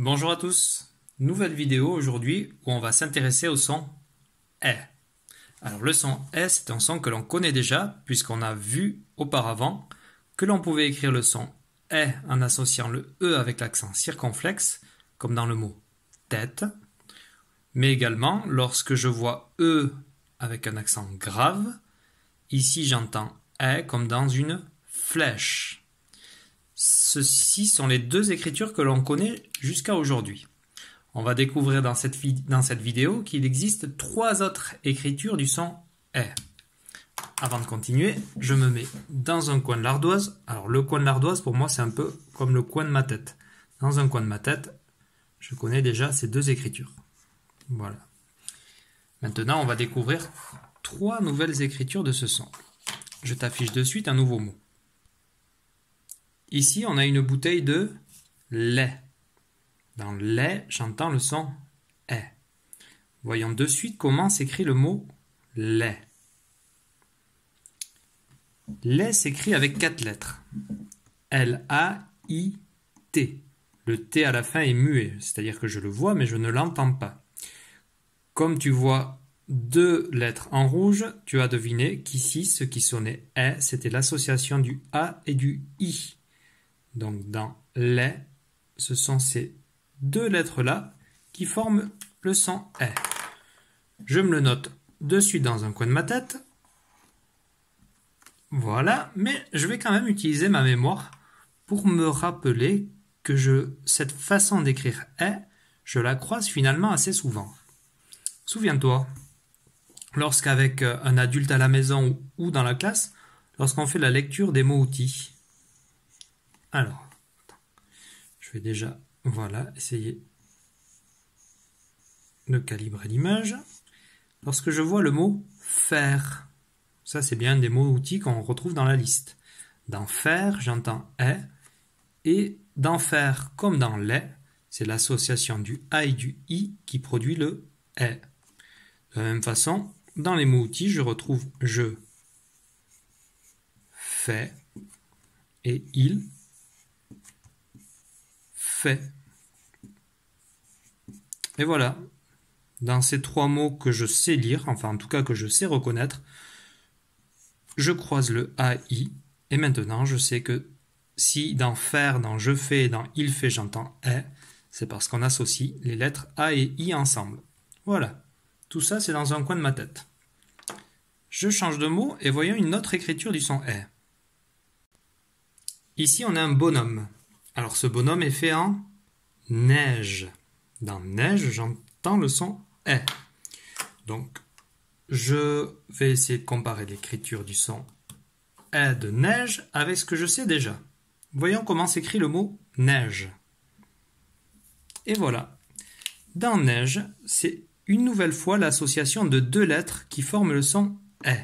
Bonjour à tous, nouvelle vidéo aujourd'hui où on va s'intéresser au son E. Alors le son E, c'est un son que l'on connaît déjà puisqu'on a vu auparavant que l'on pouvait écrire le son E en associant le E avec l'accent circonflexe comme dans le mot tête, mais également lorsque je vois E avec un accent grave, ici j'entends E comme dans une flèche. Ceci sont les deux écritures que l'on connaît jusqu'à aujourd'hui. On va découvrir dans cette vidéo qu'il existe trois autres écritures du son E. Avant de continuer, je me mets dans un coin de l'ardoise. Alors le coin de l'ardoise pour moi c'est un peu comme le coin de ma tête. Dans un coin de ma tête, je connais déjà ces deux écritures. Voilà. Maintenant on va découvrir trois nouvelles écritures de ce son. Je t'affiche de suite un nouveau mot. Ici, on a une bouteille de lait. Dans lait, j'entends le son E. Voyons de suite comment s'écrit le mot lait. Lait s'écrit avec 4 lettres. L-A-I-T. Le T à la fin est muet, c'est-à-dire que je le vois mais je ne l'entends pas. Comme tu vois 2 lettres en rouge, tu as deviné qu'ici, ce qui sonnait E, c'était l'association du A et du I. Donc dans lait, ce sont ces 2 lettres-là qui forment le son E. Je me le note de suite dans un coin de ma tête. Voilà, mais je vais quand même utiliser ma mémoire pour me rappeler que cette façon d'écrire E, je la croise finalement assez souvent. Souviens-toi, lorsqu'avec un adulte à la maison ou dans la classe, lorsqu'on fait la lecture des mots-outils. Alors, je vais déjà, voilà, essayer de calibrer l'image. Lorsque je vois le mot faire, ça c'est bien des mots-outils qu'on retrouve dans la liste. Dans faire, j'entends E, et dans faire comme dans lait, c'est l'association du A et du I qui produit le E. De la même façon, dans les mots-outils, je retrouve je, fais et il, fait. Et voilà, dans ces 3 mots que je sais lire, enfin en tout cas que je sais reconnaître, je croise le AI et maintenant je sais que si dans faire, dans je fais et dans il fait j'entends E, c'est parce qu'on associe les lettres A et I ensemble. Voilà, tout ça c'est dans un coin de ma tête. Je change de mot et voyons une autre écriture du son E. Ici on a un bonhomme. Alors ce bonhomme est fait en neige. Dans neige, j'entends le son E. Donc, je vais essayer de comparer l'écriture du son E de neige avec ce que je sais déjà. Voyons comment s'écrit le mot neige. Et voilà. Dans neige, c'est une nouvelle fois l'association de 2 lettres qui forment le son E.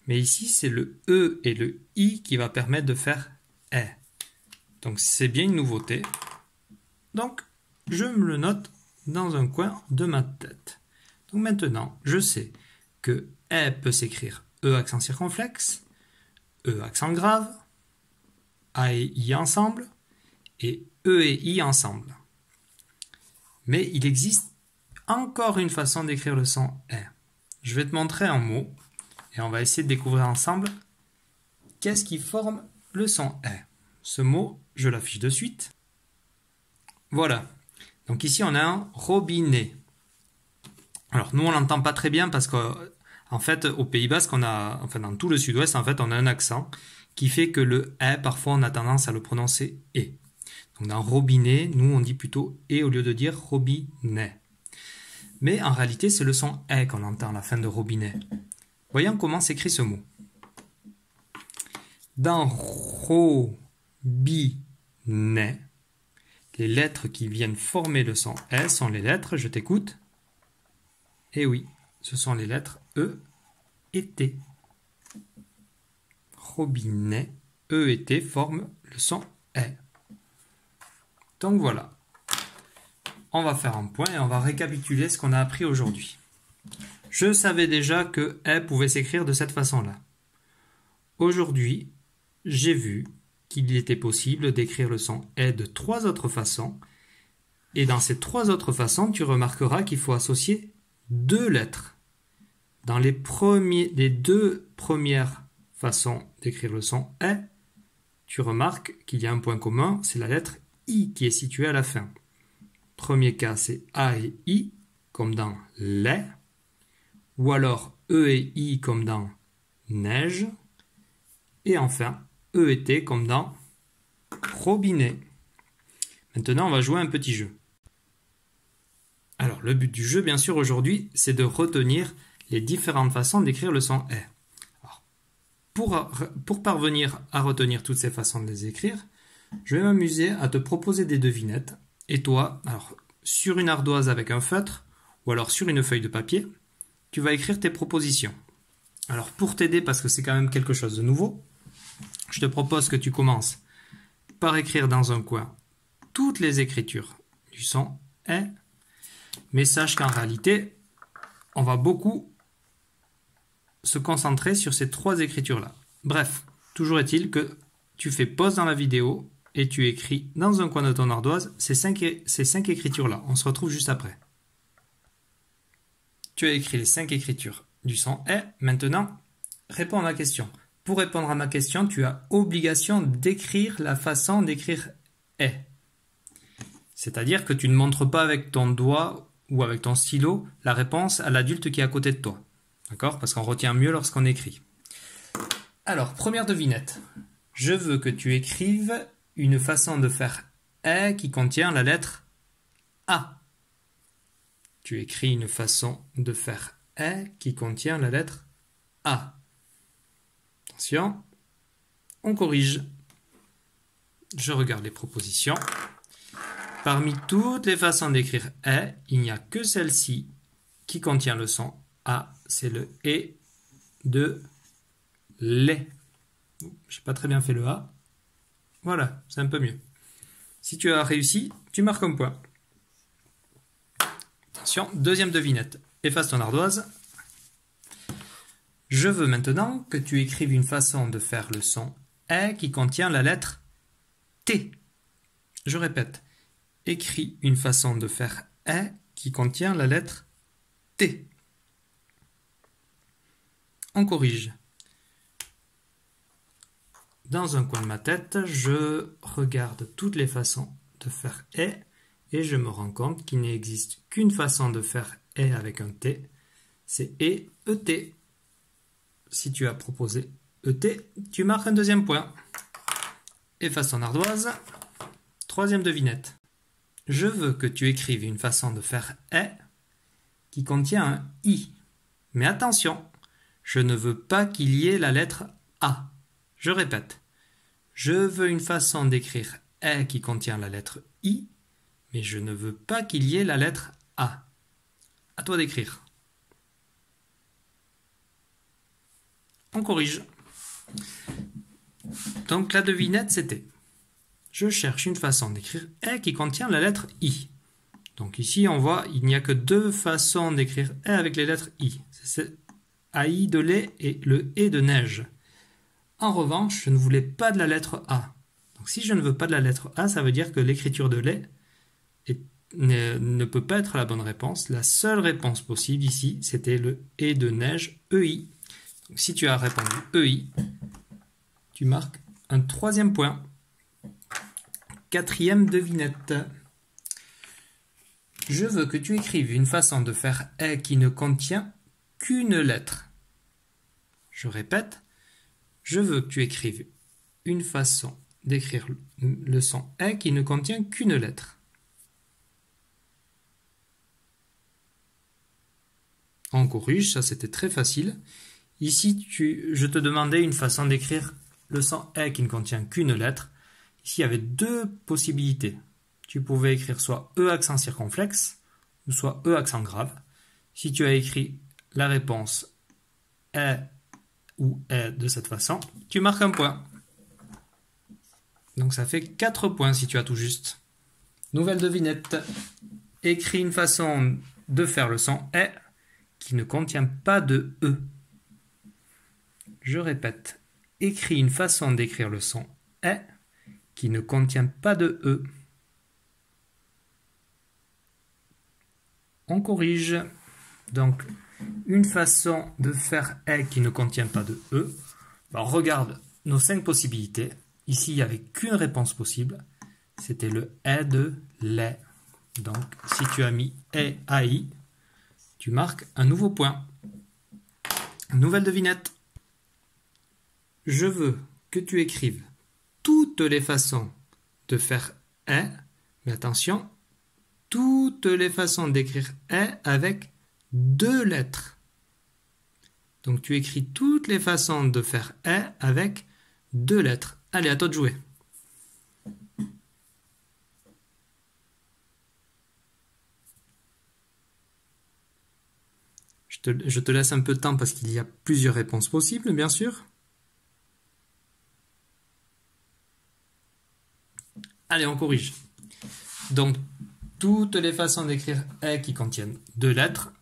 Mais ici, c'est le E et le I qui va permettre de faire E. Donc, c'est bien une nouveauté. Donc, je me le note dans un coin de ma tête. Donc maintenant, je sais que E peut s'écrire E accent circonflexe, E accent grave, A et I ensemble, et E et I ensemble. Mais il existe encore une façon d'écrire le son E. Je vais te montrer un mot, et on va essayer de découvrir ensemble qu'est-ce qui forme le son E. Ce mot, je l'affiche de suite. Voilà. Donc ici, on a un robinet. Alors nous, on l'entend pas très bien parce qu'en fait, au Pays Basque, enfin dans tout le sud-ouest, en fait, on a un accent qui fait que le E, parfois, on a tendance à le prononcer E. Donc dans robinet, nous, on dit plutôt E au lieu de dire robinet. Mais en réalité, c'est le son E qu'on entend à la fin de robinet. Voyons comment s'écrit ce mot. Dans robinet, les lettres qui viennent former le son E sont les lettres, je t'écoute. Et oui, ce sont les lettres E et T. Robinet, E et T forment le son E. Donc voilà. On va faire un point et on va récapituler ce qu'on a appris aujourd'hui. Je savais déjà que E pouvait s'écrire de cette façon-là. Aujourd'hui, j'ai vu qu'il était possible d'écrire le son E de 3 autres façons Et dans ces trois autres façons, tu remarqueras qu'il faut associer deux lettres. Dans les deux premières façons d'écrire le son « est », tu remarques qu'il y a un point commun, c'est la lettre « i » qui est située à la fin. Premier cas, c'est « a » et « i » comme dans « lait », ou alors « e » et « i » comme dans « neige », et enfin « e » et « t » comme dans « robinet ». Maintenant, on va jouer un petit jeu. Alors, le but du jeu, bien sûr, aujourd'hui, c'est de retenir les différentes façons d'écrire le son « est ». Pour parvenir à retenir toutes ces façons de les écrire, je vais m'amuser à te proposer des devinettes. Et toi, alors, sur une ardoise avec un feutre, ou alors sur une feuille de papier, tu vas écrire tes propositions. Alors, pour t'aider, parce que c'est quand même quelque chose de nouveau, je te propose que tu commences par écrire dans un coin toutes les écritures du son « est », mais sache qu'en réalité, on va beaucoup se concentrer sur ces trois écritures-là. Bref, toujours est-il que tu fais pause dans la vidéo et tu écris dans un coin de ton ardoise ces cinq écritures-là. On se retrouve juste après. Tu as écrit les 5 écritures du son « est ». Maintenant, réponds à ma question. Pour répondre à ma question, tu as obligation d'écrire la façon d'écrire « est ». C'est-à-dire que tu ne montres pas avec ton doigt ou avec ton stylo la réponse à l'adulte qui est à côté de toi. D'accord? Parce qu'on retient mieux lorsqu'on écrit. Alors, première devinette. Je veux que tu écrives une façon de faire « est » qui contient la lettre « a ». Tu écris une façon de faire « est » qui contient la lettre « a ». Attention, on corrige. Je regarde les propositions. Parmi toutes les façons d'écrire « est », il n'y a que celle-ci qui contient le son « a ». C'est le « et » de « lait ». Je n'ai pas très bien fait le « a ». Voilà, c'est un peu mieux. Si tu as réussi, tu marques un point. Attention, deuxième devinette. Efface ton ardoise. Je veux maintenant que tu écrives une façon de faire le son « est » qui contient la lettre « t ». Je répète. Écris une façon de faire « est » qui contient la lettre « t ». On corrige. Dans un coin de ma tête, je regarde toutes les façons de faire « est » et je me rends compte qu'il n'existe qu'une façon de faire « est » avec un « t », c'est « et » « et ». Si tu as proposé « et », tu marques un deuxième point. Efface ton ardoise. Troisième devinette. Je veux que tu écrives une façon de faire « est » qui contient un « i ». Mais attention, je ne veux pas qu'il y ait la lettre « a ». Je répète. Je veux une façon d'écrire « est » qui contient la lettre « i », mais je ne veux pas qu'il y ait la lettre « a ». À toi d'écrire. On corrige. Donc la devinette c'était: je cherche une façon d'écrire « est » qui contient la lettre « i ». Donc ici on voit il n'y a que deux façons d'écrire « est » avec les lettres « i ». C'est « ai » de lait et le « et » de neige. En revanche, je ne voulais pas de la lettre « a ». Donc si je ne veux pas de la lettre « a », ça veut dire que l'écriture de lait ne peut pas être la bonne réponse. La seule réponse possible ici, c'était le « et » de neige, « ei ». Donc, si tu as répondu « ei », tu marques un troisième point. Quatrième devinette. Je veux que tu écrives une façon de faire « est » qui ne contient qu'une lettre. Je répète, je veux que tu écrives une façon d'écrire le son « est » qui ne contient qu'une lettre. On corrige, ça c'était très facile. Ici, je te demandais une façon d'écrire le son « est » qui ne contient qu'une lettre. Ici, il y avait deux possibilités. Tu pouvais écrire soit E accent circonflexe ou soit E accent grave. Si tu as écrit la réponse est ou est de cette façon, tu marques un point. Donc ça fait 4 points si tu as tout juste. Nouvelle devinette. Écris une façon de faire le son est qui ne contient pas de E. Je répète. Écris une façon d'écrire le son est qui ne contient pas de E. on corrige. Donc, une façon de faire « est » qui ne contient pas de « e ». Alors, regarde nos 5 possibilités. Ici, il n'y avait qu'une réponse possible. C'était le « est » de « les ». Donc, si tu as mis « est » à « i », tu marques un nouveau point. Nouvelle devinette. Je veux que tu écrives toutes les façons de faire « est », mais attention, toutes les façons d'écrire « est » avec 2 lettres. Donc tu écris toutes les façons de faire « est » avec 2 lettres. Allez, à toi de jouer. Je te laisse un peu de temps parce qu'il y a plusieurs réponses possibles, bien sûr. Allez, on corrige. Donc, toutes les façons d'écrire « est » qui contiennent 2 lettres.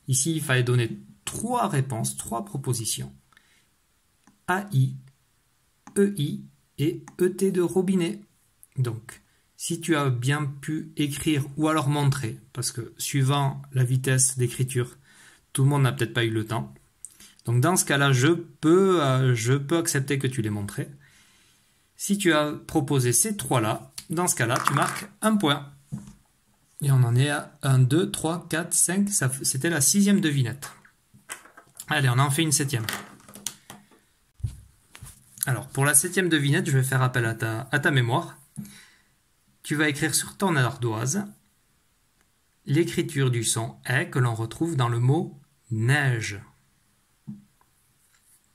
Ici, il fallait donner 3 réponses, 3 propositions. AI, EI et ET de robinet. Donc, si tu as bien pu écrire ou alors montrer, parce que suivant la vitesse d'écriture, tout le monde n'a peut-être pas eu le temps. Donc, dans ce cas-là, je peux accepter que tu l'aies montré. Si tu as proposé ces 3-là, dans ce cas-là, tu marques un point. Et on en est à 1, 2, 3, 4, 5. C'était la 6e devinette. Allez, on en fait une 7e. Alors, pour la 7e devinette, je vais faire appel à ta mémoire. Tu vas écrire sur ton ardoise l'écriture du son « est » que l'on retrouve dans le mot « neige ».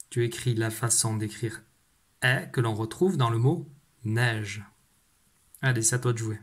Tu écris la façon d'écrire « est » que l'on retrouve dans le mot « neige ». Allez, c'est à toi de jouer.